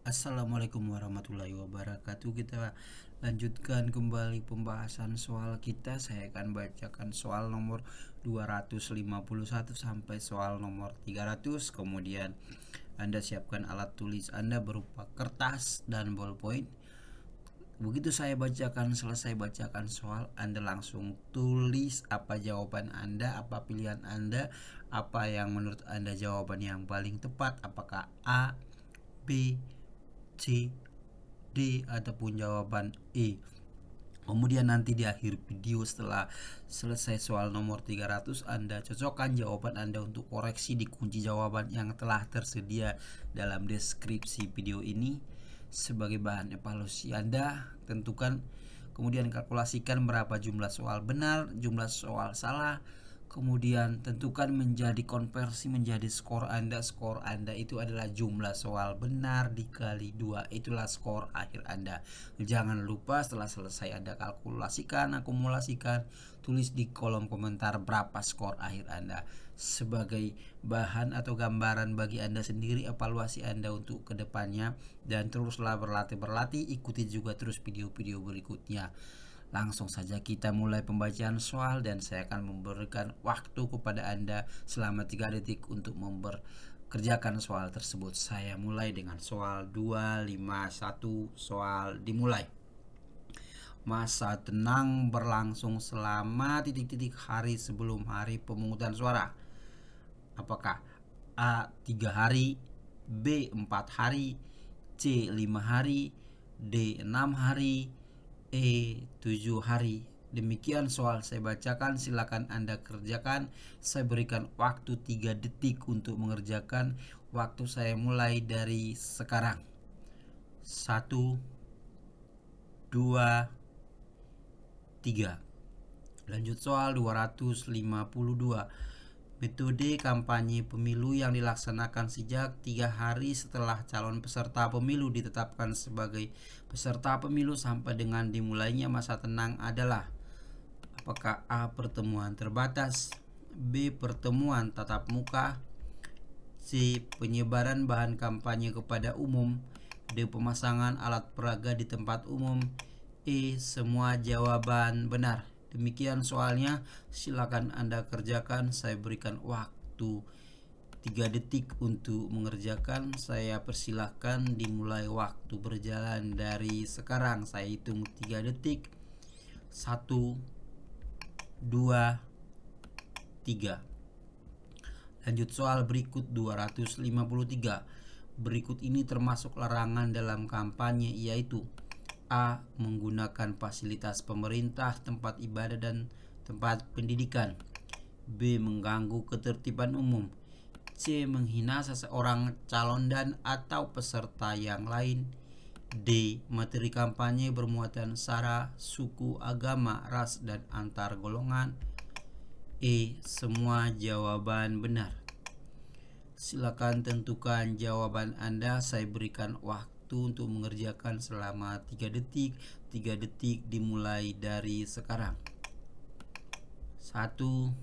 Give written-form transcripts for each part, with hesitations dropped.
Assalamualaikum warahmatullahi wabarakatuh. Kita lanjutkan kembali pembahasan soal kita. Saya akan bacakan soal nomor 251 sampai soal nomor 300. Kemudian Anda siapkan alat tulis Anda berupa kertas dan ballpoint. Begitu saya selesai bacakan soal, Anda langsung tulis apa jawaban Anda, apa pilihan Anda, apa yang menurut Anda jawaban yang paling tepat, apakah A, B, C, D ataupun jawaban E. Kemudian nanti di akhir video setelah selesai soal nomor 300, Anda cocokkan jawaban Anda untuk koreksi di kunci jawaban yang telah tersedia dalam deskripsi video ini. Sebagai bahan evaluasi Anda, tentukan kemudian kalkulasikan berapa jumlah soal benar, jumlah soal salah. Kemudian tentukan menjadi konversi menjadi skor Anda. Skor Anda itu adalah jumlah soal benar dikali 2. Itulah skor akhir Anda. Jangan lupa setelah selesai Anda kalkulasikan, akumulasikan, tulis di kolom komentar berapa skor akhir Anda. Sebagai bahan atau gambaran bagi Anda sendiri, evaluasi Anda untuk kedepannya. Dan teruslah berlatih, ikuti juga terus video-video berikutnya. Langsung saja kita mulai pembacaan soal dan saya akan memberikan waktu kepada Anda selama 3 detik untuk kerjakan soal tersebut. Saya mulai dengan soal 251. Soal dimulai. Masa tenang berlangsung selama titik-titik hari sebelum hari pemungutan suara. Apakah A 3 hari, B 4 hari, C 5 hari, D 6 hari, E 7 hari. Demikian soal saya bacakan, silakan Anda kerjakan. Saya berikan waktu 3 detik untuk mengerjakan. Waktu saya mulai dari sekarang. 1, 2, 3. Lanjut soal 252. Metode kampanye pemilu yang dilaksanakan sejak 3 hari setelah calon peserta pemilu ditetapkan sebagai peserta pemilu sampai dengan dimulainya masa tenang adalah: apakah A. pertemuan terbatas, B. pertemuan tatap muka, C. penyebaran bahan kampanye kepada umum, D. pemasangan alat peraga di tempat umum, E. semua jawaban benar. Demikian soalnya, silakan Anda kerjakan. Saya berikan waktu 3 detik untuk mengerjakan. Saya persilahkan dimulai waktu berjalan dari sekarang. Saya hitung 3 detik. 1, 2, 3. Lanjut soal berikut 253. Berikut ini termasuk larangan dalam kampanye, yaitu: A. menggunakan fasilitas pemerintah, tempat ibadah dan tempat pendidikan, B. mengganggu ketertiban umum, C. menghina seseorang calon dan atau peserta yang lain, D. materi kampanye bermuatan sara, suku, agama, ras, dan antar golongan, E. semua jawaban benar. Silakan tentukan jawaban Anda. Saya berikan waktu untuk mengerjakan selama 3 detik. 3 detik dimulai dari sekarang. 1,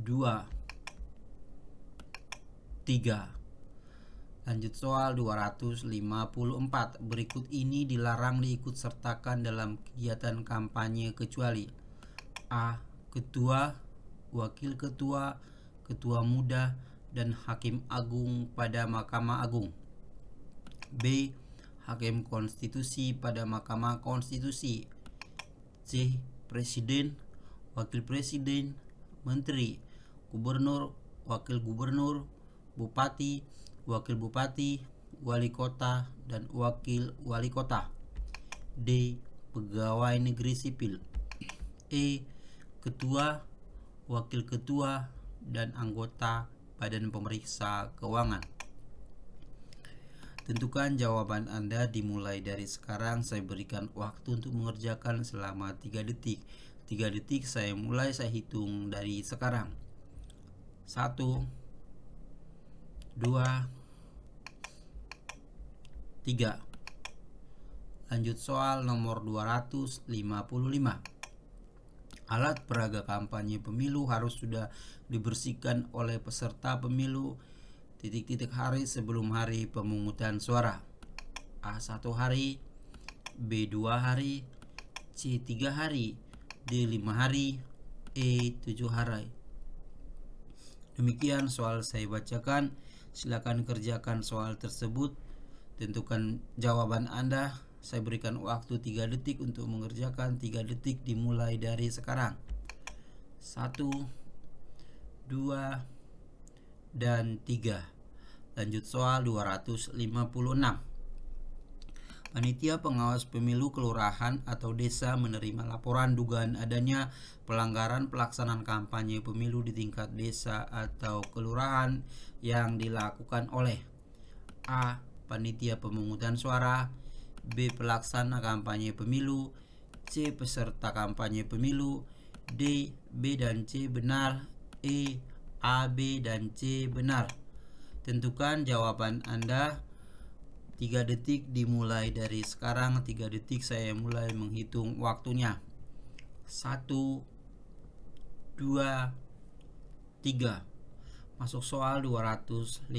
2, 3. Lanjut soal 254. Berikut ini dilarang diikut sertakan dalam kegiatan kampanye kecuali: A. ketua, wakil ketua, ketua muda, dan hakim agung pada Mahkamah Agung, B. hakim konstitusi pada Mahkamah Konstitusi, C. presiden, wakil presiden, menteri, gubernur, wakil gubernur, bupati, wakil bupati, wali kota, dan wakil wali kota, D. pegawai negeri sipil, E. ketua, wakil ketua, dan anggota Badan Pemeriksa Keuangan. Tentukan jawaban Anda dimulai dari sekarang. Saya berikan waktu untuk mengerjakan selama 3 detik. 3 detik saya mulai, saya hitung dari sekarang. 1, 2, 3. Lanjut soal nomor 255. Alat peraga kampanye pemilu harus sudah dibersihkan oleh peserta pemilu titik-titik hari sebelum hari pemungutan suara. A 1 hari, B 2 hari, C 3 hari, D 5 hari, E 7 hari. Demikian soal saya bacakan. Silakan kerjakan soal tersebut. Tentukan jawaban Anda. Saya berikan waktu 3 detik untuk mengerjakan. 3 detik dimulai dari sekarang. 1, 2, dan 3. Lanjut soal 256. Panitia pengawas pemilu kelurahan atau desa menerima laporan dugaan adanya pelanggaran pelaksanaan kampanye pemilu di tingkat desa atau kelurahan yang dilakukan oleh A. Panitia pemungutan suara, B. Pelaksana kampanye pemilu, C. Peserta kampanye pemilu, D. B dan C benar, E. A, B, dan C benar. Tentukan jawaban Anda. 3 detik dimulai dari sekarang. 3 detik saya mulai menghitung waktunya. 1, 2, 3. Masuk soal 257.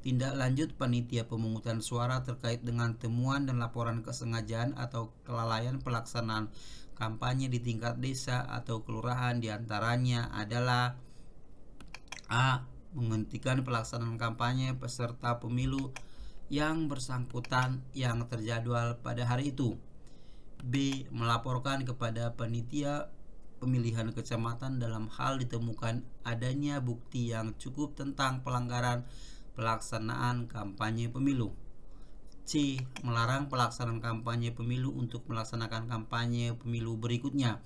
Tindak lanjut panitia pemungutan suara terkait dengan temuan dan laporan kesengajaan atau kelalaian pelaksanaan kampanye di tingkat desa atau kelurahan, diantaranya adalah A. Menghentikan pelaksanaan kampanye peserta pemilu yang bersangkutan yang terjadwal pada hari itu. B. Melaporkan kepada panitia pemilihan kecamatan dalam hal ditemukan adanya bukti yang cukup tentang pelanggaran pelaksanaan kampanye pemilu. C. Melarang pelaksanaan kampanye pemilu untuk melaksanakan kampanye pemilu berikutnya.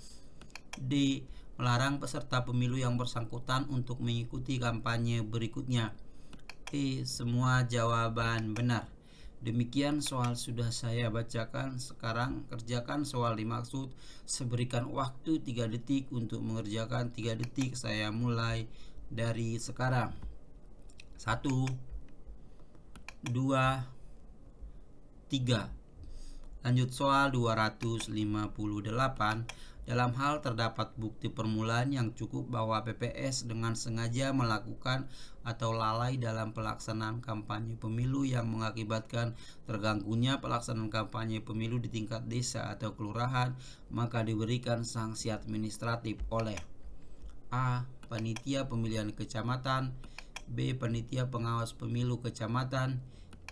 D. Melarang peserta pemilu yang bersangkutan untuk mengikuti kampanye berikutnya. E. Semua jawaban benar. Demikian soal sudah saya bacakan. Sekarang kerjakan soal dimaksud. Saya berikan waktu 3 detik untuk mengerjakan. 3 detik saya mulai dari sekarang. 1, 2, 3. Lanjut soal 258. Dalam hal terdapat bukti permulaan yang cukup bahwa PPS dengan sengaja melakukan atau lalai dalam pelaksanaan kampanye pemilu yang mengakibatkan terganggunya pelaksanaan kampanye pemilu di tingkat desa atau kelurahan, maka diberikan sanksi administratif oleh A. Panitia pemilihan kecamatan, B. Panitia pengawas pemilu kecamatan,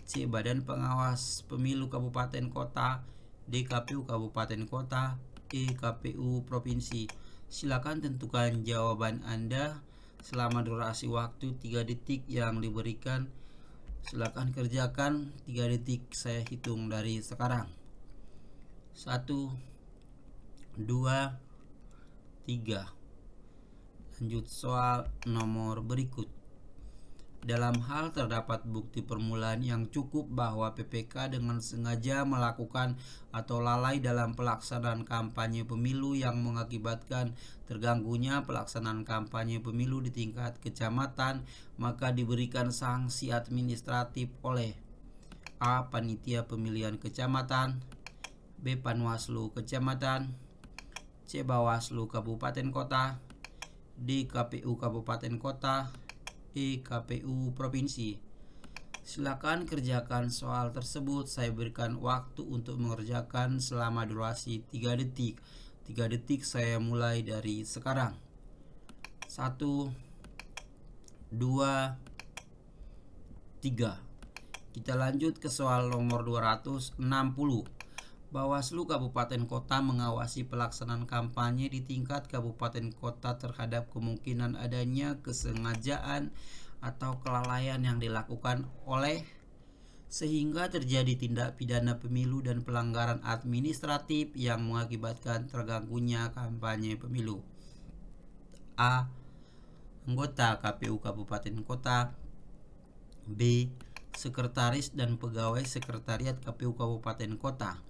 C. Badan pengawas pemilu kabupaten kota, D. KPU kabupaten kota, E. KPU provinsi. Silakan tentukan jawaban Anda selama durasi waktu 3 detik yang diberikan. Silakan kerjakan. 3 detik saya hitung dari sekarang. 1, 2, 3. Lanjut soal nomor berikut. Dalam hal terdapat bukti permulaan yang cukup bahwa PPK dengan sengaja melakukan atau lalai dalam pelaksanaan kampanye pemilu yang mengakibatkan terganggunya pelaksanaan kampanye pemilu di tingkat kecamatan, maka diberikan sanksi administratif oleh A. Panitia pemilihan kecamatan, B. Panwaslu kecamatan, C. Bawaslu kabupaten kota, D. KPU kabupaten kota, E. KPU provinsi. Silakan kerjakan soal tersebut. Saya berikan waktu untuk mengerjakan selama durasi 3 detik. 3 detik saya mulai dari sekarang. 1, 2, 3. Kita lanjut ke soal nomor 260. Bawaslu Kabupaten Kota mengawasi pelaksanaan kampanye di tingkat kabupaten kota terhadap kemungkinan adanya kesengajaan atau kelalaian yang dilakukan oleh sehingga terjadi tindak pidana pemilu dan pelanggaran administratif yang mengakibatkan terganggunya kampanye pemilu. A. Anggota KPU Kabupaten Kota, B. Sekretaris dan pegawai sekretariat KPU Kabupaten Kota,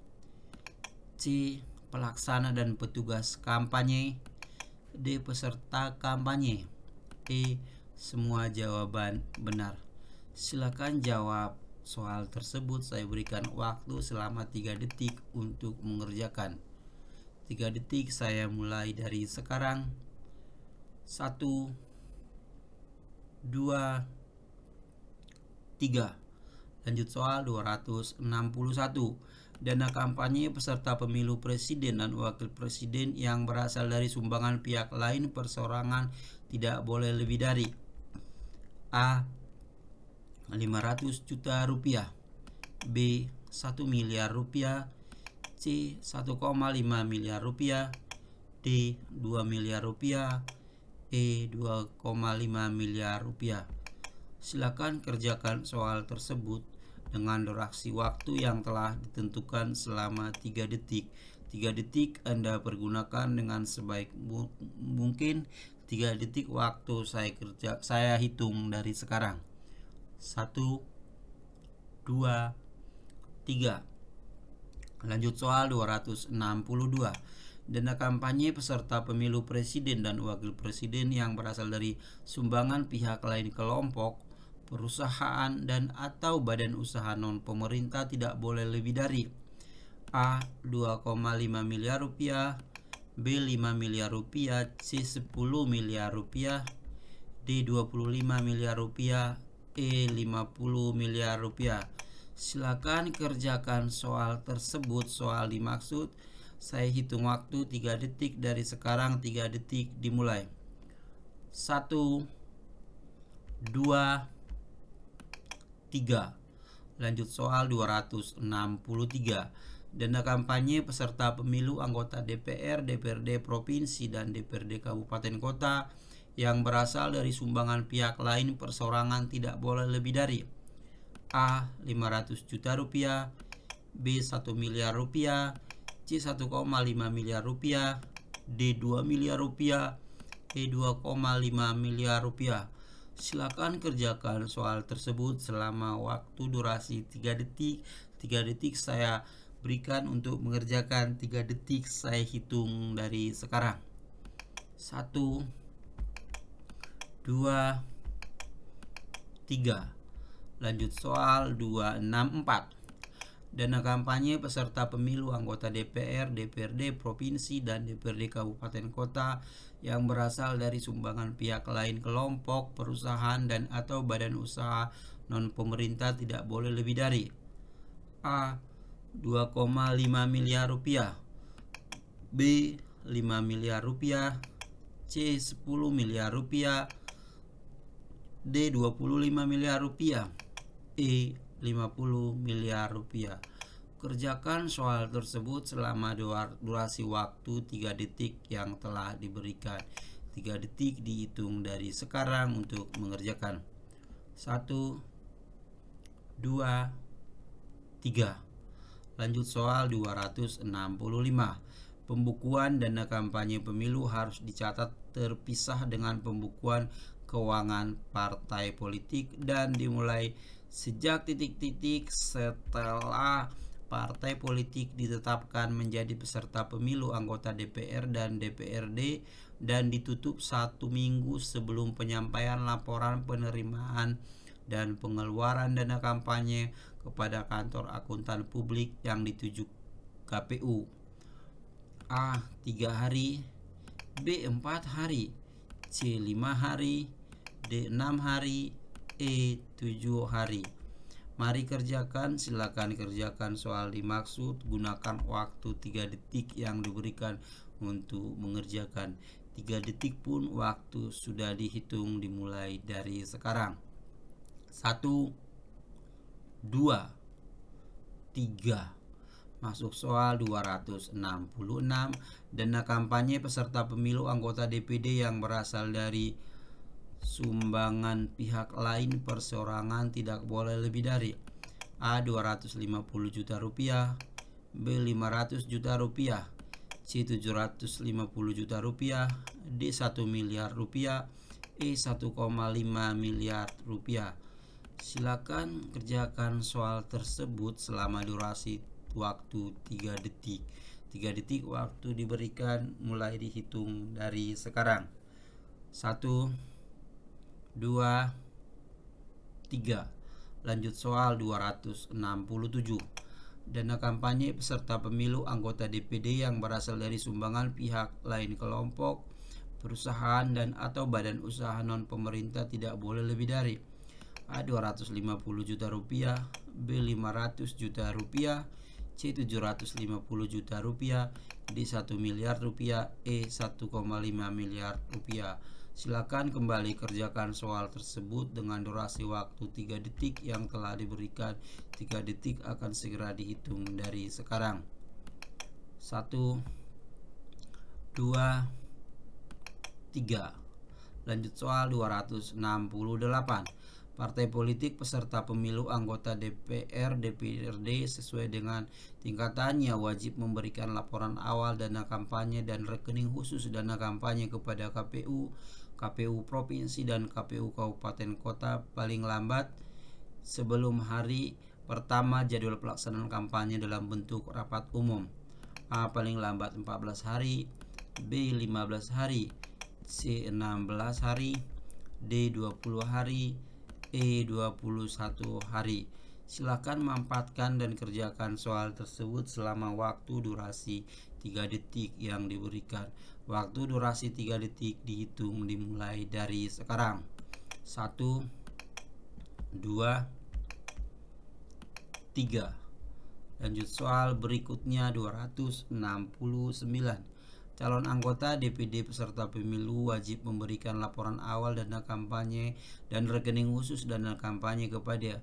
C. Pelaksana dan petugas kampanye, D. Peserta kampanye, E. Semua jawaban benar. Silakan jawab soal tersebut. Saya berikan waktu selama 3 detik untuk mengerjakan. 3 detik saya mulai dari sekarang. 1, 2, Lanjut soal 261. Dana kampanye peserta pemilu presiden dan wakil presiden yang berasal dari sumbangan pihak lain perseorangan tidak boleh lebih dari A. 500 juta rupiah, B. 1 miliar rupiah, C. 1,5 miliar rupiah, D. 2 miliar rupiah, E. 2,5 miliar rupiah. Silakan kerjakan soal tersebut dengan durasi waktu yang telah ditentukan selama 3 detik. 3 detik Anda pergunakan dengan sebaik mungkin. 3 detik waktu saya hitung dari sekarang. 1, 2, 3. Lanjut soal 262. Dana kampanye peserta pemilu presiden dan wakil presiden yang berasal dari sumbangan pihak lain kelompok, perusahaan dan atau badan usaha non pemerintah tidak boleh lebih dari A. 2,5 miliar rupiah, B. 5 miliar rupiah, C. 10 miliar rupiah, D. 25 miliar rupiah, E. 50 miliar rupiah. Silakan kerjakan soal tersebut. Soal dimaksud saya hitung waktu 3 detik dari sekarang. 3 detik dimulai. 1, 2, 3. Lanjut soal 263. Dana kampanye peserta pemilu anggota DPR, DPRD provinsi dan DPRD kabupaten kota yang berasal dari sumbangan pihak lain perseorangan tidak boleh lebih dari A. 500 juta rupiah, B. 1 miliar rupiah, C. 1,5 miliar rupiah, D. 2 miliar rupiah, E. 2,5 miliar rupiah. Silakan kerjakan soal tersebut selama waktu durasi 3 detik. 3 detik saya berikan untuk mengerjakan. 3 detik saya hitung dari sekarang. 1, 2, 3. Lanjut soal 264. Dana kampanye peserta pemilu anggota DPR, DPRD provinsi dan DPRD kabupaten kota yang berasal dari sumbangan pihak lain kelompok, perusahaan dan atau badan usaha non pemerintah tidak boleh lebih dari A. 2,5 miliar rupiah, B. 5 miliar rupiah, C. 10 miliar rupiah, D. 25 miliar rupiah, E. 50 miliar rupiah. Kerjakan soal tersebut selama durasi waktu 3 detik yang telah diberikan. 3 detik dihitung dari sekarang untuk mengerjakan. 1, 2, 3. Lanjut soal 265. Pembukuan dana kampanye pemilu harus dicatat terpisah dengan pembukuan keuangan partai politik dan dimulai sejak titik-titik setelah partai politik ditetapkan menjadi peserta pemilu anggota DPR dan DPRD dan ditutup 1 minggu sebelum penyampaian laporan penerimaan dan pengeluaran dana kampanye kepada kantor akuntan publik yang dituju KPU. A. 3 hari, B. 4 hari, C. 5 hari, D. 6 hari, E. 7 hari. Mari kerjakan. Silakan kerjakan soal dimaksud. Gunakan waktu 3 detik yang diberikan untuk mengerjakan. 3 detik pun waktu sudah dihitung dimulai dari sekarang. 1, 2, 3. Masuk soal 266. Dana kampanye peserta pemilu anggota DPD yang berasal dari sumbangan pihak lain perseorangan tidak boleh lebih dari A. 250 juta rupiah, B. 500 juta rupiah, C. 750 juta rupiah, D. 1 miliar rupiah, E. 1,5 miliar rupiah. Silakan kerjakan soal tersebut selama durasi waktu 3 detik. 3 detik waktu diberikan mulai dihitung dari sekarang. 1, 2, 3. Lanjut soal 267. Dana kampanye peserta pemilu anggota DPD yang berasal dari sumbangan pihak lain kelompok, perusahaan dan atau badan usaha non pemerintah tidak boleh lebih dari A 250 juta rupiah, B 500 juta rupiah, C 750 juta rupiah, D 1 miliar rupiah, E 1,5 miliar rupiah. Silakan kembali kerjakan soal tersebut dengan durasi waktu 3 detik yang telah diberikan. 3 detik akan segera dihitung dari sekarang. 1, 2, 3. Lanjut soal 268. Partai politik peserta pemilu anggota DPR DPRD sesuai dengan tingkatannya wajib memberikan laporan awal dana kampanye dan rekening khusus dana kampanye kepada KPU, KPU Provinsi dan KPU Kabupaten Kota paling lambat sebelum hari pertama jadwal pelaksanaan kampanye dalam bentuk rapat umum. A. Paling lambat 14 hari, B. 15 hari, C. 16 hari, D. 20 hari, E. 21 hari. Silakan mampatkan dan kerjakan soal tersebut selama waktu durasi 3 detik yang diberikan. Waktu durasi 3 detik dihitung dimulai dari sekarang. 1, 2, 3. Lanjut soal berikutnya 269. Calon anggota DPD peserta pemilu wajib memberikan laporan awal dana kampanye dan rekening khusus dana kampanye kepada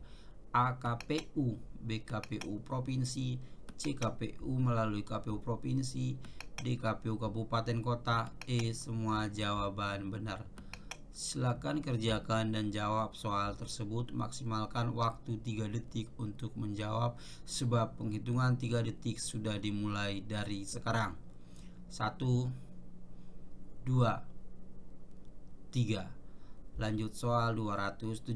A. KPU, B. KPU Provinsi, C. KPU melalui KPU Provinsi, D. KPU Kabupaten Kota, E. Semua jawaban benar. Silakan kerjakan dan jawab soal tersebut. Maksimalkan waktu 3 detik untuk menjawab sebab penghitungan 3 detik sudah dimulai dari sekarang. 1, 2, 3. Lanjut soal 270.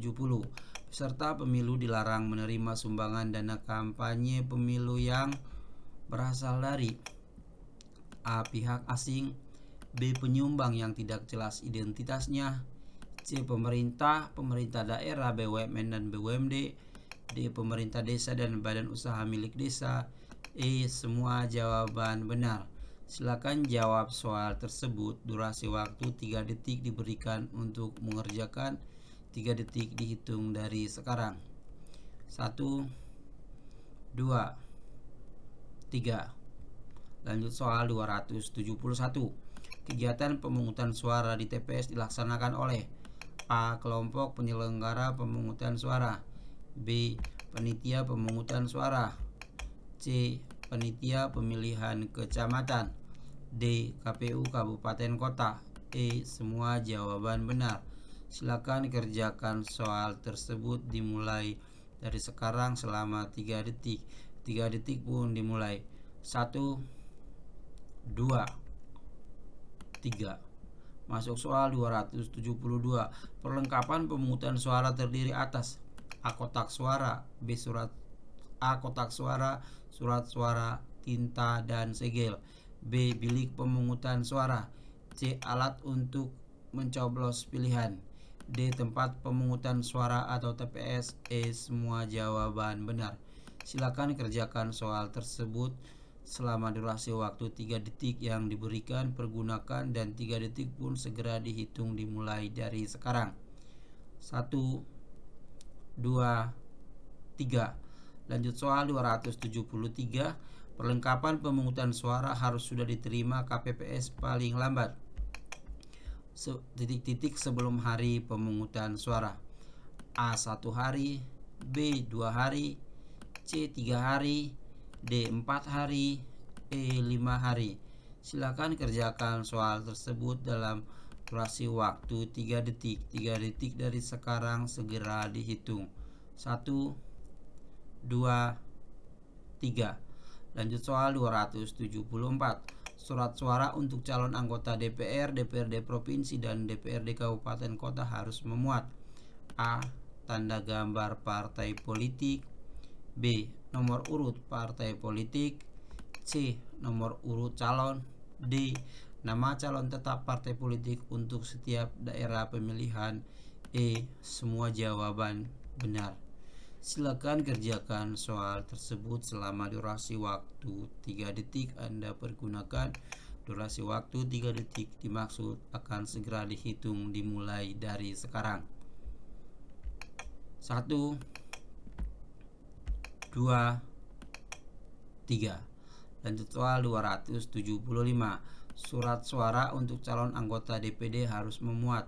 Peserta pemilu dilarang menerima sumbangan dana kampanye pemilu yang berasal dari A. Pihak asing, B. Penyumbang yang tidak jelas identitasnya, C. Pemerintah daerah, BUMN dan BUMD, D. Pemerintah desa dan badan usaha milik desa, E. Semua jawaban benar. Silakan jawab soal tersebut. Durasi waktu 3 detik diberikan untuk mengerjakan. 3 detik dihitung dari sekarang. 1, 2, 3. Lanjut soal 271. Kegiatan pemungutan suara di TPS dilaksanakan oleh A. Kelompok penyelenggara pemungutan suara, B. Panitia pemungutan suara, C. Panitia pemilihan kecamatan, D. KPU Kabupaten Kota, E. Semua jawaban benar. Silakan kerjakan soal tersebut dimulai dari sekarang selama 3 detik. 3 detik pun dimulai. 1, 2, 3. Masuk soal 272. Perlengkapan pemungutan suara terdiri atas A. Kotak suara, B. kotak suara, surat suara, tinta dan segel, B. Bilik pemungutan suara, C. Alat untuk mencoblos pilihan, D. Tempat pemungutan suara atau TPS, E. Semua jawaban benar. Silakan kerjakan soal tersebut selama durasi waktu 3 detik yang diberikan. Pergunakan dan 3 detik pun segera dihitung dimulai dari sekarang. 1, 2, 3. Lanjut soal 273. Perlengkapan pemungutan suara harus sudah diterima KPPS paling lambat titik-titik sebelum hari pemungutan suara. A. 1 hari, B. 2 hari, C. 3 hari, D. 4 hari, E. 5 hari. Silakan kerjakan soal tersebut dalam durasi waktu 3 detik. 3 detik dari sekarang segera dihitung. 1, 2, 3. Lanjut soal 274. Surat suara untuk calon anggota DPR, DPRD Provinsi dan DPRD Kabupaten Kota harus memuat A. Tanda gambar partai politik, B. Nomor urut partai politik, C. Nomor urut calon, D. Nama calon tetap partai politik untuk setiap daerah pemilihan, E. Semua jawaban benar. Silakan kerjakan soal tersebut selama durasi waktu 3 detik. Anda pergunakan durasi waktu 3 detik dimaksud akan segera dihitung dimulai dari sekarang. 1, 2, 3. Lanjut soal 275. Surat suara untuk calon anggota DPD harus memuat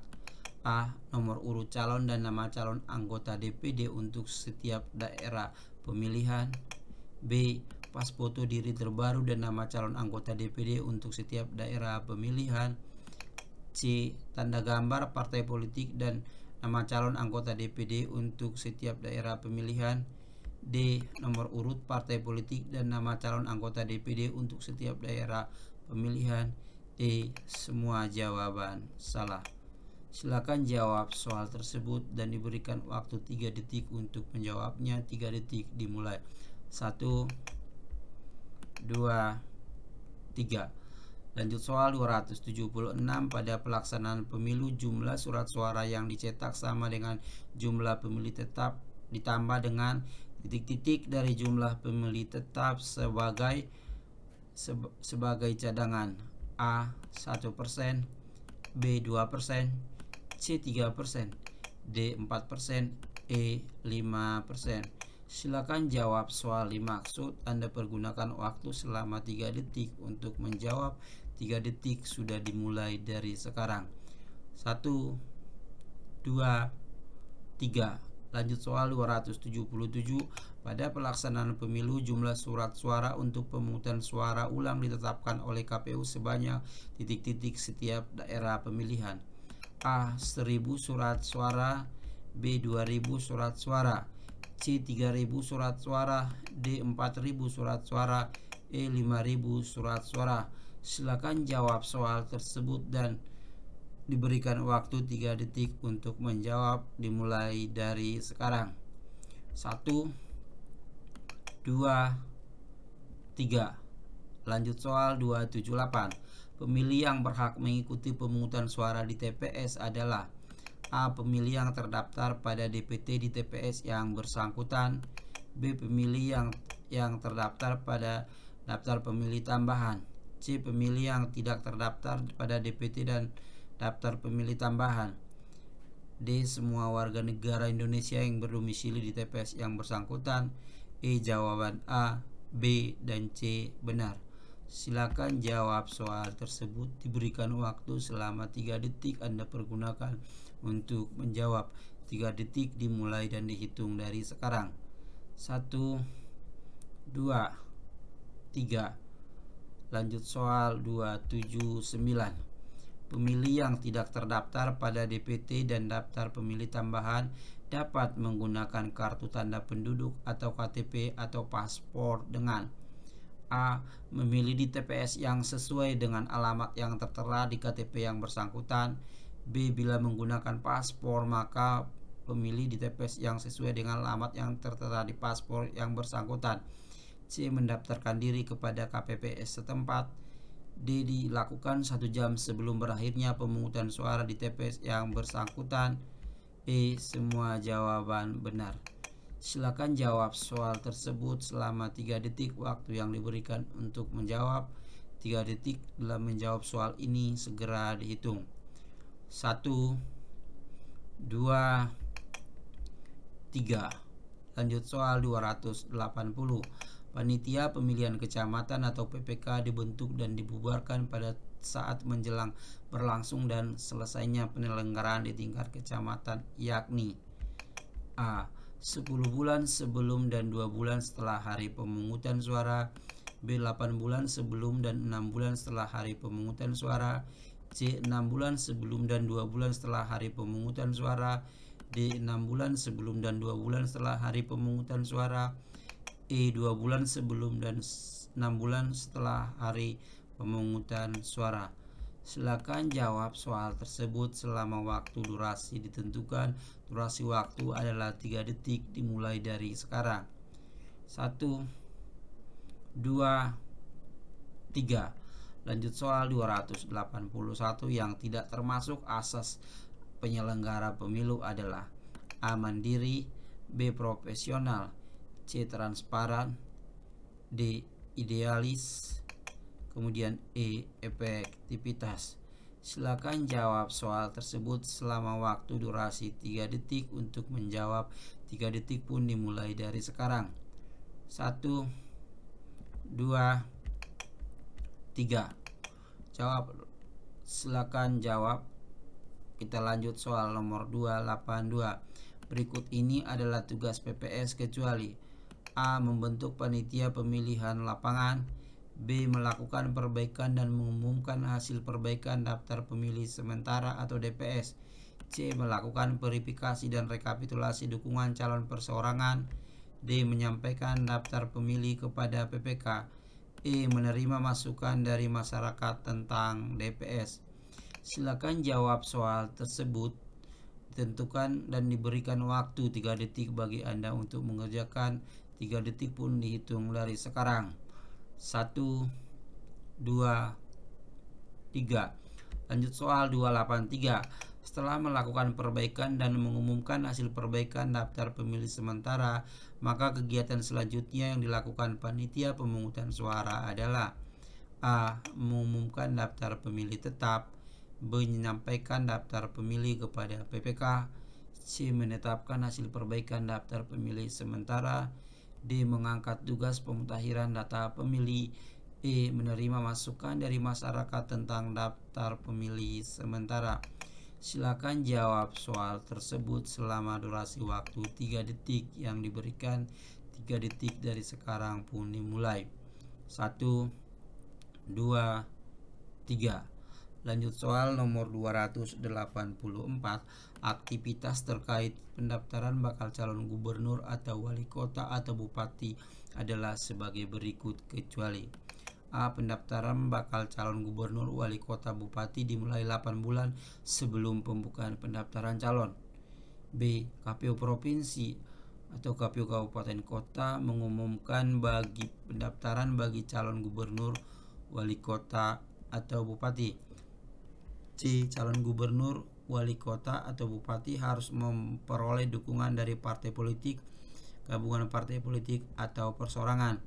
A. Nomor urut calon dan nama calon anggota DPD untuk setiap daerah pemilihan. B. Pas foto diri terbaru dan nama calon anggota DPD untuk setiap daerah pemilihan. C. Tanda gambar partai politik dan nama calon anggota DPD untuk setiap daerah pemilihan. D. Nomor urut partai politik dan nama calon anggota DPD untuk setiap daerah pemilihan. E. Semua jawaban salah. Silakan jawab soal tersebut dan diberikan waktu 3 detik untuk menjawabnya. 3 detik dimulai. 1, 2, 3. Lanjut soal 276. Pada pelaksanaan pemilu, jumlah surat suara yang dicetak sama dengan jumlah pemilih tetap ditambah dengan titik-titik dari jumlah pemilih tetap sebagai cadangan. A. 1%, B. 2%, C. 3%, D. 4%, E. 5%. Silakan jawab soal dimaksud. Anda pergunakan waktu selama 3 detik untuk menjawab. 3 detik sudah dimulai dari sekarang. 1, 2, 3. Lanjut soal 277. Pada pelaksanaan pemilu, jumlah surat suara untuk pemungutan suara ulang ditetapkan oleh KPU sebanyak titik-titik setiap daerah pemilihan. A. 1000 surat suara, B. 2000 surat suara, C. 3000 surat suara, D. 4000 surat suara, E. 5000 surat suara. Silakan jawab soal tersebut dan diberikan waktu 3 detik untuk menjawab dimulai dari sekarang. 1, 2, 3. Lanjut soal 278. Pemilih yang berhak mengikuti pemungutan suara di TPS adalah A. Pemilih yang terdaftar pada DPT di TPS yang bersangkutan. B. Pemilih yang terdaftar pada daftar pemilih tambahan. C. Pemilih yang tidak terdaftar pada DPT dan daftar pemilih tambahan. D. Semua warga negara Indonesia yang berdomisili di TPS yang bersangkutan. E. Jawaban A, B, dan C benar. Silakan jawab soal tersebut. Diberikan waktu selama 3 detik Anda pergunakan untuk menjawab. 3 detik dimulai dan dihitung dari sekarang. 1, 2, 3. Lanjut soal 279. Pemilih yang tidak terdaftar pada DPT dan daftar pemilih tambahan dapat menggunakan kartu tanda penduduk atau KTP atau paspor dengan A. Memilih di TPS yang sesuai dengan alamat yang tertera di KTP yang bersangkutan. B. Bila menggunakan paspor, maka pemilih di TPS yang sesuai dengan alamat yang tertera di paspor yang bersangkutan. C. Mendaftarkan diri kepada KPPS setempat. D. Dilakukan 1 jam sebelum berakhirnya pemungutan suara di TPS yang bersangkutan. E. Semua jawaban benar. Silakan jawab soal tersebut selama 3 detik. Waktu yang diberikan untuk menjawab 3 detik dalam menjawab soal ini segera dihitung. 1, 2, 3. Lanjut soal 280. Panitia pemilihan kecamatan atau PPK dibentuk dan dibubarkan pada saat menjelang berlangsung dan selesainya penyelenggaraan di tingkat kecamatan, yakni A. 10 bulan sebelum dan 2 bulan setelah hari pemungutan suara. B. 8 bulan sebelum dan 6 bulan setelah hari pemungutan suara. C. 6 bulan sebelum dan 2 bulan setelah hari pemungutan suara. D. 6 bulan sebelum dan 2 bulan setelah hari pemungutan suara. E. 2 bulan sebelum dan 6 bulan setelah hari pemungutan suara. Silakan jawab soal tersebut selama waktu durasi ditentukan. Durasi waktu adalah 3 detik dimulai dari sekarang. 1, 2, 3. Lanjut soal 281. Yang tidak termasuk asas penyelenggara pemilu adalah A. Mandiri, B. Profesional, C. Transparan, D. Idealis, kemudian E. Efektivitas. Silakan jawab soal tersebut selama waktu durasi 3 detik. Untuk menjawab 3 detik pun dimulai dari sekarang. 1, 2, 3. Jawab. Silakan jawab. Kita lanjut soal nomor 282. Berikut ini adalah tugas PPS kecuali A. Membentuk panitia pemilihan lapangan, B. Melakukan perbaikan dan mengumumkan hasil perbaikan daftar pemilih sementara atau DPS, C. Melakukan verifikasi dan rekapitulasi dukungan calon perseorangan, D. Menyampaikan daftar pemilih kepada PPK, E. Menerima masukan dari masyarakat tentang DPS. Silakan jawab soal tersebut. Ditentukan dan diberikan waktu 3 detik bagi Anda untuk mengerjakan. 3 detik pun dihitung dari sekarang. 1, 2, 3. Lanjut soal 283. Setelah melakukan perbaikan dan mengumumkan hasil perbaikan daftar pemilih sementara, maka kegiatan selanjutnya yang dilakukan panitia pemungutan suara adalah A. Mengumumkan daftar pemilih tetap, B. Menyampaikan daftar pemilih kepada PPK, C. Menetapkan hasil perbaikan daftar pemilih sementara, D. Mengangkat tugas pemutahiran data pemilih, E. Menerima masukan dari masyarakat tentang daftar pemilih sementara. Silakan jawab soal tersebut selama durasi waktu 3 detik yang diberikan. 3 detik dari sekarang pun dimulai. 1, 2, 3. Lanjut soal nomor 284. Aktivitas terkait pendaftaran bakal calon gubernur atau wali kota atau bupati adalah sebagai berikut kecuali A. Pendaftaran bakal calon gubernur, wali kota, bupati dimulai 8 bulan sebelum pembukaan pendaftaran calon. B. KPU provinsi atau KPU kabupaten kota mengumumkan bagi pendaftaran bagi calon gubernur, wali kota atau bupati. C. Calon gubernur, wali kota atau bupati harus memperoleh dukungan dari partai politik, gabungan partai politik atau perseorangan.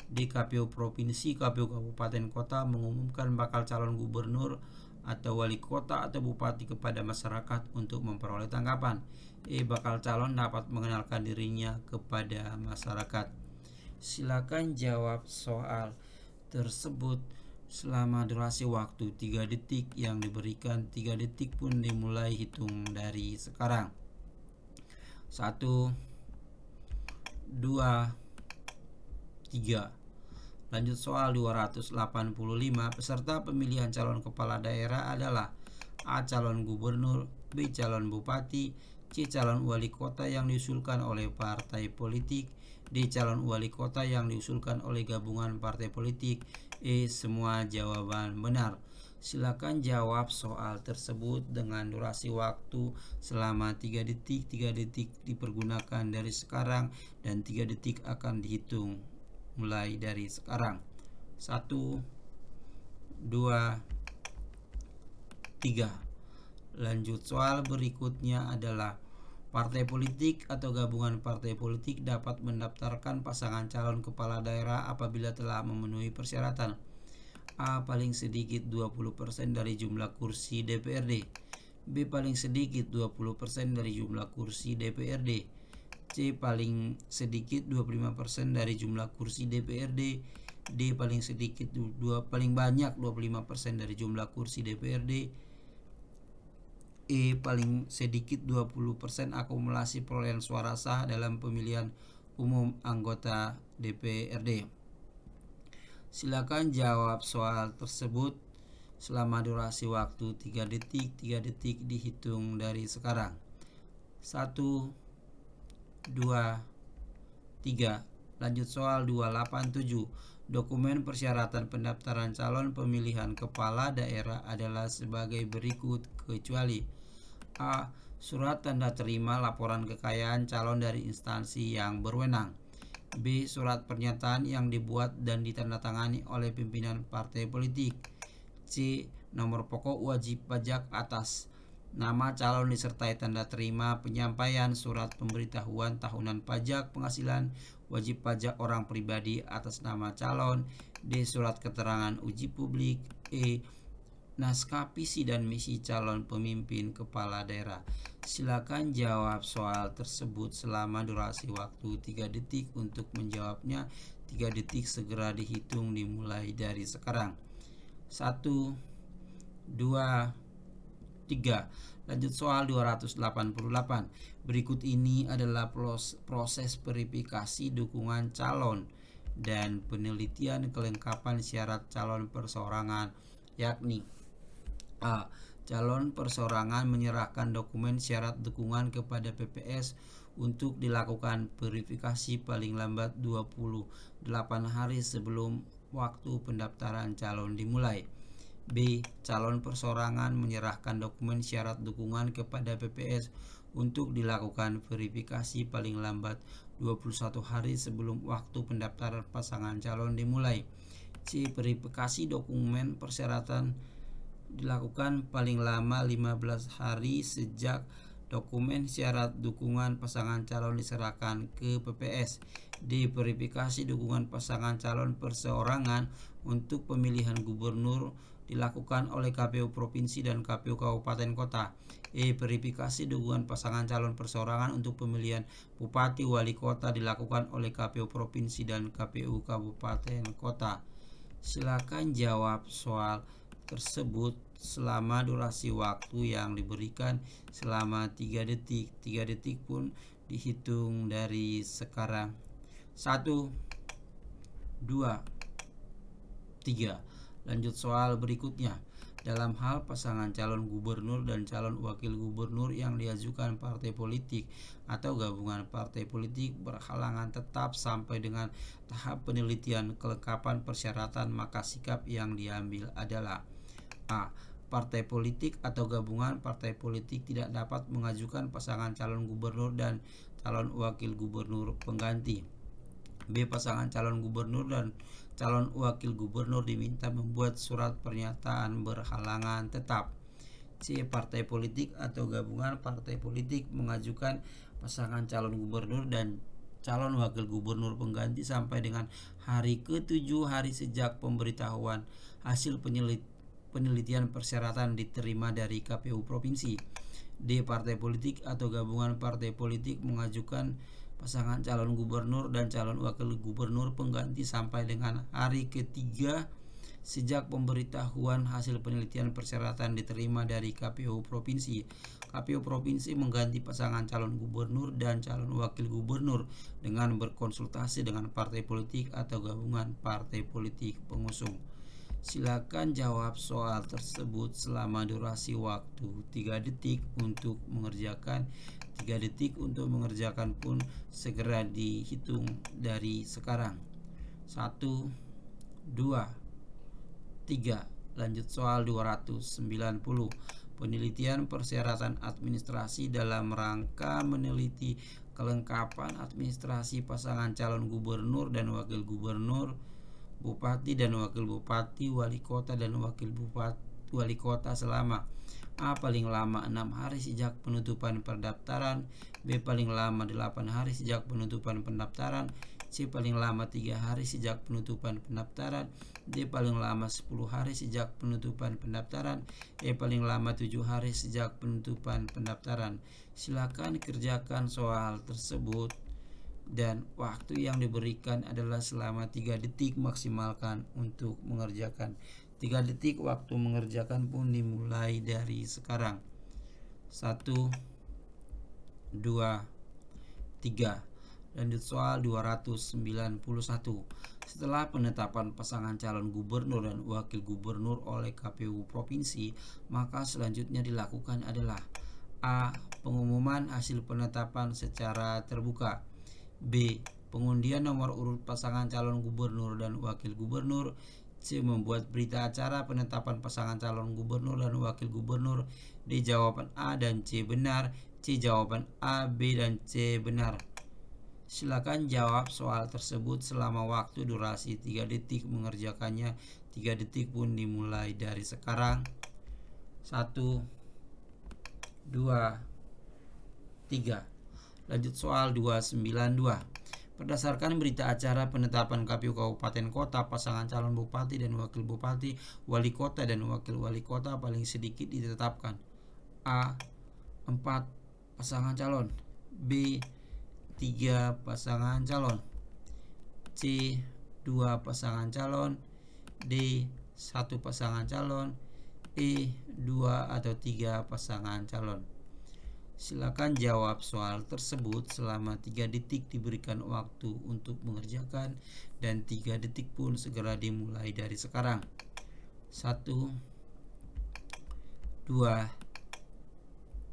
D. KPU provinsi, KPU kabupaten kota mengumumkan bakal calon gubernur atau wali kota atau bupati kepada masyarakat untuk memperoleh tanggapan. E. Bakal calon dapat mengenalkan dirinya kepada masyarakat. Silakan jawab soal tersebut selama durasi waktu 3 detik yang diberikan. 3 detik pun dimulai hitung dari sekarang. 1, 2, 3. Lanjut soal 285. Peserta pemilihan calon kepala daerah adalah A. Calon gubernur, B. Calon bupati, C. Calon wali kota yang diusulkan oleh partai politik, D. Calon wali kota yang diusulkan oleh gabungan partai politik, E. Semua jawaban benar. Silakan jawab soal tersebut dengan durasi waktu selama 3 detik. 3 detik dipergunakan dari sekarang dan 3 detik akan dihitung mulai dari sekarang. 1, 2, 3. Lanjut soal berikutnya adalah partai politik atau gabungan partai politik dapat mendaftarkan pasangan calon kepala daerah apabila telah memenuhi persyaratan. A. Paling sedikit 20% dari jumlah kursi DPRD, B. Paling sedikit 20% dari jumlah kursi DPRD, C. Paling sedikit 25% dari jumlah kursi DPRD, D. Paling sedikit paling banyak 25% dari jumlah kursi DPRD, E. Paling sedikit 20% akumulasi perolehan suara sah dalam pemilihan umum anggota DPRD. Silakan jawab soal tersebut selama durasi waktu 3 detik. 3 detik dihitung dari sekarang. 1, 2, 3. Lanjut soal 287. Dokumen persyaratan pendaftaran calon pemilihan kepala daerah adalah sebagai berikut kecuali A. Surat tanda terima laporan kekayaan calon dari instansi yang berwenang, B. Surat pernyataan yang dibuat dan ditandatangani oleh pimpinan partai politik, C. Nomor pokok wajib pajak atas nama calon disertai tanda terima penyampaian surat pemberitahuan tahunan pajak penghasilan wajib pajak orang pribadi atas nama calon, D. Surat keterangan uji publik, E. naskah visi dan misi calon pemimpin kepala daerah. Silakan jawab soal tersebut selama durasi waktu 3 detik. Untuk menjawabnya 3 detik segera dihitung dimulai dari sekarang. 1, 2, 3. Lanjut soal 288. Berikut ini adalah proses verifikasi dukungan calon dan penelitian kelengkapan syarat calon perseorangan, yakni A. Calon perseorangan menyerahkan dokumen syarat dukungan kepada PPS untuk dilakukan verifikasi paling lambat 28 hari sebelum waktu pendaftaran calon dimulai. B. Calon perseorangan menyerahkan dokumen syarat dukungan kepada PPS untuk dilakukan verifikasi paling lambat 21 hari sebelum waktu pendaftaran pasangan calon dimulai. C. Verifikasi dokumen persyaratan dilakukan paling lama 15 hari sejak dokumen syarat dukungan pasangan calon diserahkan ke PPS. D. Verifikasi dukungan pasangan calon perseorangan untuk pemilihan gubernur dilakukan oleh KPU Provinsi dan KPU Kabupaten Kota. E. Verifikasi dukungan pasangan calon perseorangan untuk pemilihan Bupati Wali Kota dilakukan oleh KPU Provinsi dan KPU Kabupaten Kota. Silakan jawab soal tersebut selama durasi waktu yang diberikan selama 3 detik. 3 detik pun dihitung dari sekarang. 1, 2, 3. Lanjut soal berikutnya. Dalam hal pasangan calon gubernur dan calon wakil gubernur yang diajukan partai politik atau gabungan partai politik berhalangan tetap sampai dengan tahap penelitian kelengkapan persyaratan, maka sikap yang diambil adalah A. Partai politik atau gabungan partai politik tidak dapat mengajukan pasangan calon gubernur dan calon wakil gubernur pengganti. B. Pasangan calon gubernur dan calon wakil gubernur diminta membuat surat pernyataan berhalangan tetap. C. Partai politik atau gabungan partai politik mengajukan pasangan calon gubernur dan calon wakil gubernur pengganti sampai dengan hari ke-7 hari sejak pemberitahuan hasil penelitian persyaratan diterima dari KPU Provinsi. D. Partai politik atau gabungan partai politik mengajukan pasangan calon gubernur dan calon wakil gubernur pengganti sampai dengan hari ketiga sejak pemberitahuan hasil penelitian persyaratan diterima dari KPU Provinsi. KPU Provinsi mengganti pasangan calon gubernur dan calon wakil gubernur dengan berkonsultasi dengan partai politik atau gabungan partai politik pengusung. Silakan jawab soal tersebut selama durasi waktu 3 detik. Untuk mengerjakan 3 detik untuk mengerjakan pun segera dihitung dari sekarang. 1, 2, 3. Lanjut soal 290. Penelitian persyaratan administrasi dalam rangka meneliti kelengkapan administrasi pasangan calon gubernur dan wakil gubernur, bupati dan wakil bupati, wali kota dan wakil bupati wali kota selama A. Paling lama 6 hari sejak penutupan pendaftaran. B. Paling lama 8 hari sejak penutupan pendaftaran. C. Paling lama 3 hari sejak penutupan pendaftaran. D. Paling lama 10 hari sejak penutupan pendaftaran. E. Paling lama 7 hari sejak penutupan pendaftaran. Silakan kerjakan soal tersebut dan waktu yang diberikan adalah selama 3 detik. Maksimalkan untuk mengerjakan. 3 detik waktu mengerjakan pun dimulai dari sekarang. 1, 2, 3. Lanjut soal 291. Setelah penetapan pasangan calon gubernur dan wakil gubernur oleh KPU Provinsi, maka selanjutnya dilakukan adalah A. Pengumuman hasil penetapan secara terbuka. B. Pengundian nomor urut pasangan calon gubernur dan wakil gubernur. C. Membuat berita acara penetapan pasangan calon gubernur dan wakil gubernur. D. Jawaban A dan C benar. C. Jawaban A, B, dan C benar. Silakan jawab soal tersebut selama waktu durasi 3 detik. Mengerjakannya 3 detik pun dimulai dari sekarang. 1, 2, 3. Lanjut soal 292. Berdasarkan berita acara penetapan KPU Kabupaten Kota, pasangan calon bupati dan wakil bupati, wali kota dan wakil wali kota paling sedikit ditetapkan: A. 4 pasangan calon, B. 3 pasangan calon, C. 2 pasangan calon, D. 1 pasangan calon, E. 2 atau 3 pasangan calon. Silakan jawab soal tersebut selama 3 detik, diberikan waktu untuk mengerjakan, dan 3 detik pun segera dimulai dari sekarang. 1, 2,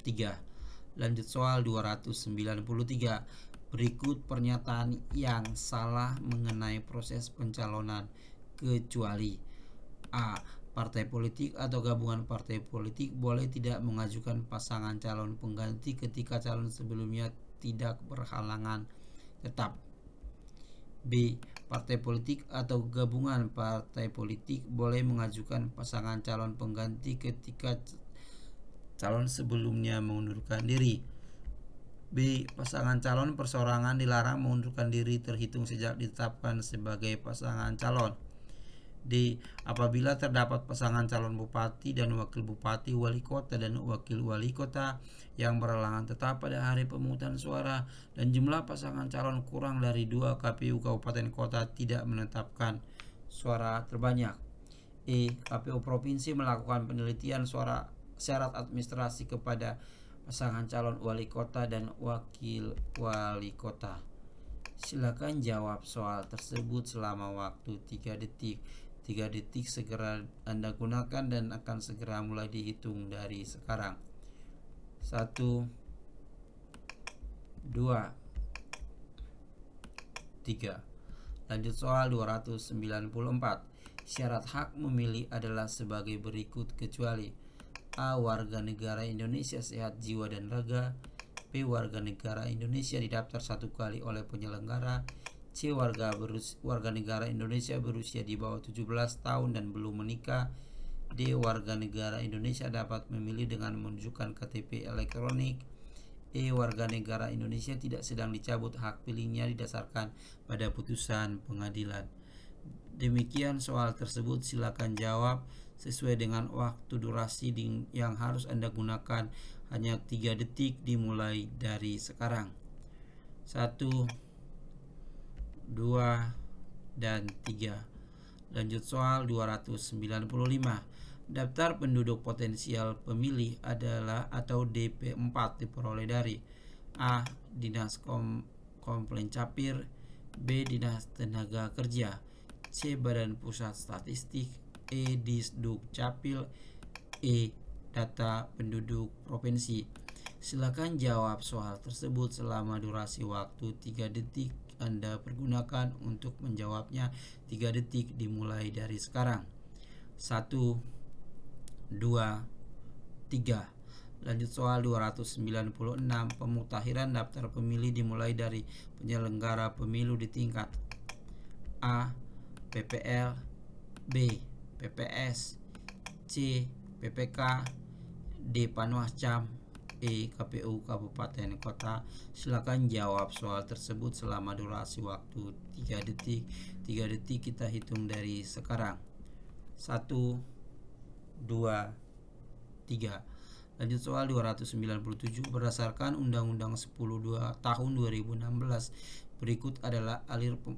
3. Lanjut soal 293. Berikut pernyataan yang salah mengenai proses pencalonan kecuali: A. Partai politik atau gabungan partai politik boleh tidak mengajukan pasangan calon pengganti ketika calon sebelumnya tidak berhalangan tetap. B. Partai politik atau gabungan partai politik boleh mengajukan pasangan calon pengganti ketika calon sebelumnya mengundurkan diri. B. Pasangan calon perseorangan dilarang mengundurkan diri terhitung sejak ditetapkan sebagai pasangan calon. D. Apabila terdapat pasangan calon bupati dan wakil bupati, wali kota dan wakil wali kota yang berhalangan tetap pada hari pemungutan suara dan jumlah pasangan calon kurang dari 2, KPU Kabupaten Kota tidak menetapkan suara terbanyak. E. KPU Provinsi melakukan penelitian syarat administrasi kepada pasangan calon wali kota dan wakil wali kota. Silakan jawab soal tersebut selama waktu 3 detik. 3 detik segera Anda gunakan dan akan segera mulai dihitung dari sekarang. 1, 2, 3. Lanjut soal 294. Syarat hak memilih adalah sebagai berikut kecuali: A. Warga negara Indonesia sehat jiwa dan raga. B. Warga negara Indonesia didaftar 1 kali oleh penyelenggara. C. Warga negara Indonesia berusia di bawah 17 tahun dan belum menikah. D. Warga negara Indonesia dapat memilih dengan menunjukkan KTP elektronik. E. Warga negara Indonesia tidak sedang dicabut hak pilihnya didasarkan pada putusan pengadilan. Demikian soal tersebut, silakan jawab sesuai dengan waktu durasi yang harus Anda gunakan, hanya 3 detik dimulai dari sekarang. 1, 2, dan 3. Lanjut soal 295. Daftar penduduk potensial pemilih adalah atau DP4 diperoleh dari: A. Dinas Komplain Capir, B. Dinas Tenaga Kerja, C. Badan Pusat Statistik, E. Disduk Capil, E. Data Penduduk Provinsi. Silakan jawab soal tersebut selama durasi waktu 3 detik Anda pergunakan untuk menjawabnya. 3 detik dimulai dari sekarang. 1, 2, 3. Lanjut soal 296. Pemutahiran daftar pemilih dimulai dari penyelenggara pemilu di tingkat: A. PPL, B. PPS, C. PPK, D. Panwascam, E. KPU Kabupaten Kota. Silakan jawab soal tersebut selama durasi waktu 3 detik. 3 detik kita hitung dari sekarang. 1, 2, 3. Lanjut soal 297. Berdasarkan Undang-Undang 10 tahun 2016, berikut adalah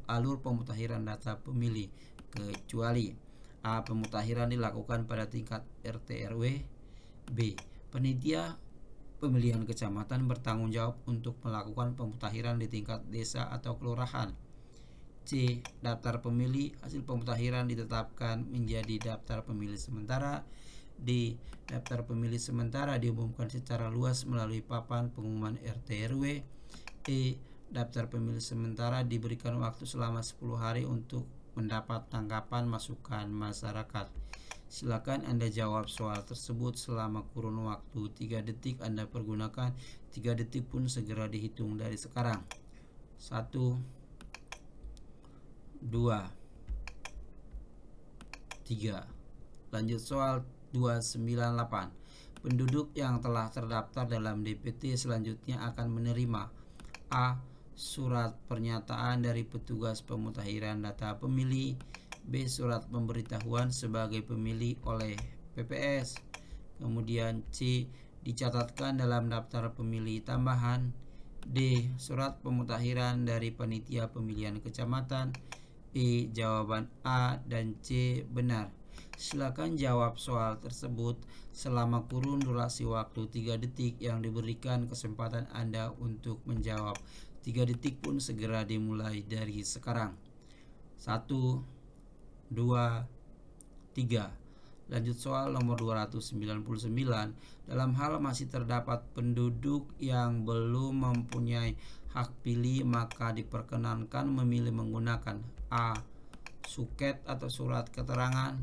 alur pemutakhiran data pemilih kecuali: A. Pemutahiran dilakukan pada tingkat RT RW. B. Panitia pemilihan kecamatan bertanggung jawab untuk melakukan pemutakhiran di tingkat desa atau kelurahan. C. Daftar pemilih hasil pemutakhiran ditetapkan menjadi daftar pemilih sementara. D. Daftar pemilih sementara diumumkan secara luas melalui papan pengumuman RT RW. E. Daftar pemilih sementara diberikan waktu selama 10 hari untuk mendapat tanggapan masukan masyarakat. Silakan Anda jawab soal tersebut selama kurun waktu 3 detik Anda pergunakan. 3 detik pun segera dihitung dari sekarang. 1, 2, 3. Lanjut soal 298. Penduduk yang telah terdaftar dalam DPT selanjutnya akan menerima: A. surat pernyataan dari petugas pemutakhiran data pemilih. B. Surat pemberitahuan sebagai pemilih oleh PPS. Kemudian C. Dicatatkan dalam daftar pemilih tambahan. D. Surat pemutakhiran dari panitia pemilihan kecamatan. E. Jawaban A dan C benar. Silakan jawab soal tersebut selama kurun durasi waktu 3 detik yang diberikan kesempatan Anda untuk menjawab. 3 detik pun segera dimulai dari sekarang. 1, 2, 3. Lanjut soal nomor 299. Dalam hal masih terdapat penduduk yang belum mempunyai hak pilih, maka diperkenankan memilih menggunakan A. Suket atau surat keterangan.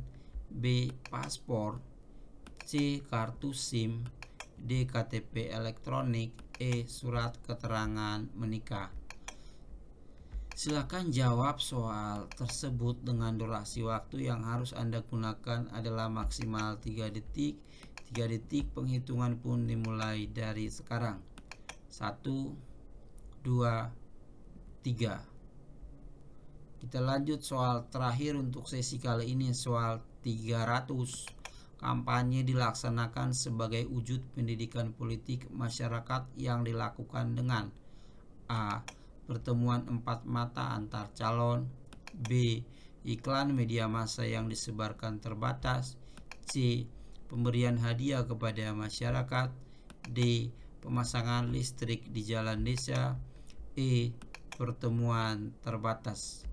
B. Paspor. C. Kartu SIM. D. KTP elektronik. E. Surat keterangan menikah. Silakan jawab soal tersebut dengan durasi waktu yang harus Anda gunakan adalah maksimal 3 detik. 3 detik penghitungan pun dimulai dari sekarang. 1, 2, 3. Kita lanjut soal terakhir untuk sesi kali ini, soal 300. Kampanye dilaksanakan sebagai wujud pendidikan politik masyarakat yang dilakukan dengan A. Pertemuan 4 mata antar calon. B. Iklan media massa yang disebarkan terbatas. C. Pemberian hadiah kepada masyarakat. D. Pemasangan listrik di jalan desa. E. Pertemuan terbatas.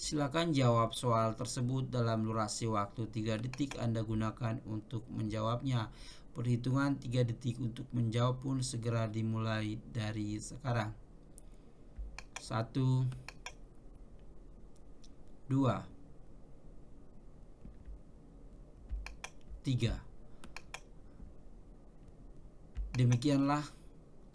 Silakan jawab soal tersebut dalam durasi waktu 3 detik Anda gunakan untuk menjawabnya. Perhitungan 3 detik untuk menjawab pun segera dimulai dari sekarang. 1, 2, 3. Demikianlah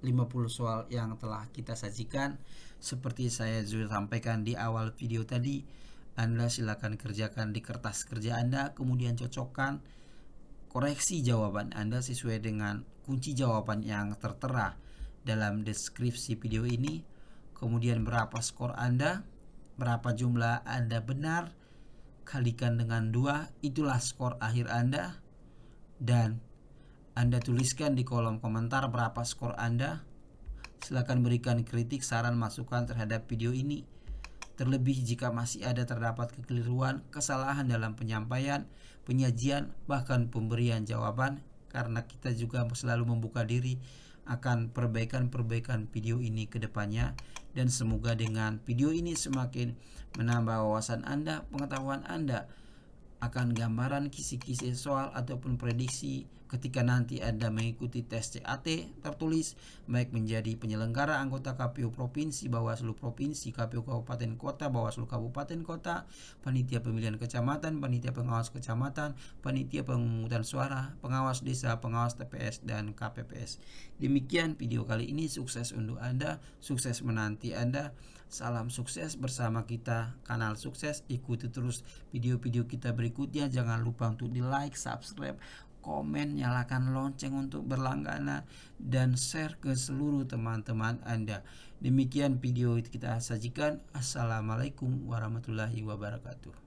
50 soal yang telah kita sajikan. Seperti saya sudah sampaikan di awal video tadi, Anda silakan kerjakan di kertas kerja Anda, kemudian cocokkan, koreksi jawaban Anda sesuai dengan kunci jawaban yang tertera dalam deskripsi video ini. Kemudian berapa skor Anda, berapa jumlah Anda benar, kalikan dengan 2, itulah skor akhir Anda. Dan Anda tuliskan di kolom komentar berapa skor Anda. Silakan berikan kritik, saran, masukan terhadap video ini. Terlebih jika masih ada terdapat kekeliruan, kesalahan dalam penyampaian, penyajian, bahkan pemberian jawaban, karena kita juga selalu membuka diri akan perbaikan-perbaikan video ini ke depannya. Dan semoga dengan video ini semakin menambah wawasan Anda, pengetahuan Anda akan gambaran kisi-kisi soal ataupun prediksi ketika nanti Anda mengikuti tes CAT tertulis, baik menjadi penyelenggara anggota KPU Provinsi, Bawaslu Provinsi, KPU Kabupaten Kota, Bawaslu Kabupaten Kota, panitia pemilihan kecamatan, panitia pengawas kecamatan, panitia pemungutan suara, pengawas desa, pengawas TPS, dan KPPS. Demikian video kali ini, sukses untuk Anda, sukses menanti Anda. Salam sukses bersama kita, kanal sukses. Ikuti terus video-video kita berikutnya. Jangan lupa untuk di like, subscribe, komen, nyalakan lonceng untuk berlangganan, dan share ke seluruh teman-teman Anda. Demikian video kita sajikan. Assalamualaikum warahmatullahi wabarakatuh.